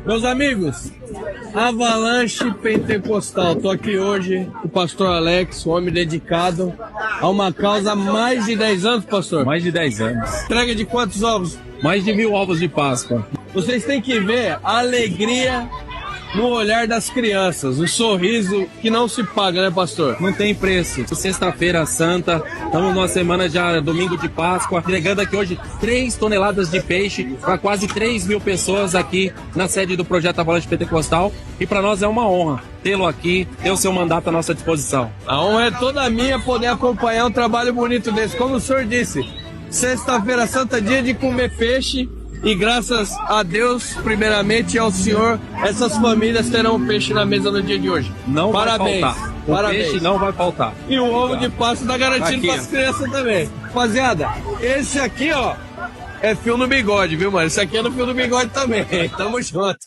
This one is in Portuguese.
Meus amigos, Avalanche Pentecostal. Tô aqui hoje com o pastor Alex, um homem dedicado a uma causa há mais de 10 anos, pastor? Mais de 10 anos. Entrega de quantos ovos? Mais de 1.000 ovos de Páscoa. Vocês têm que ver a alegria no olhar das crianças, o sorriso que não se paga, né, pastor? Não tem preço. Sexta-feira Santa, estamos numa semana já, domingo de Páscoa, entregando aqui hoje 3 toneladas de peixe para quase 3.000 pessoas aqui na sede do Projeto Avalanche Pentecostal. E para nós é uma honra tê-lo aqui, ter o seu mandato à nossa disposição. A honra é toda minha poder acompanhar um trabalho bonito desse. Como o senhor disse, Sexta-feira Santa, dia de comer peixe. E graças a Deus, primeiramente, e ao Senhor, essas famílias terão peixe na mesa no dia de hoje. Não Parabéns. vai faltar. O Parabéns. peixe não vai faltar. E o ovo de Páscoa tá garantido para as crianças também. Rapaziada, esse aqui, ó, é fio no bigode, viu, mano? Esse aqui é no fio do bigode também. Tamo junto.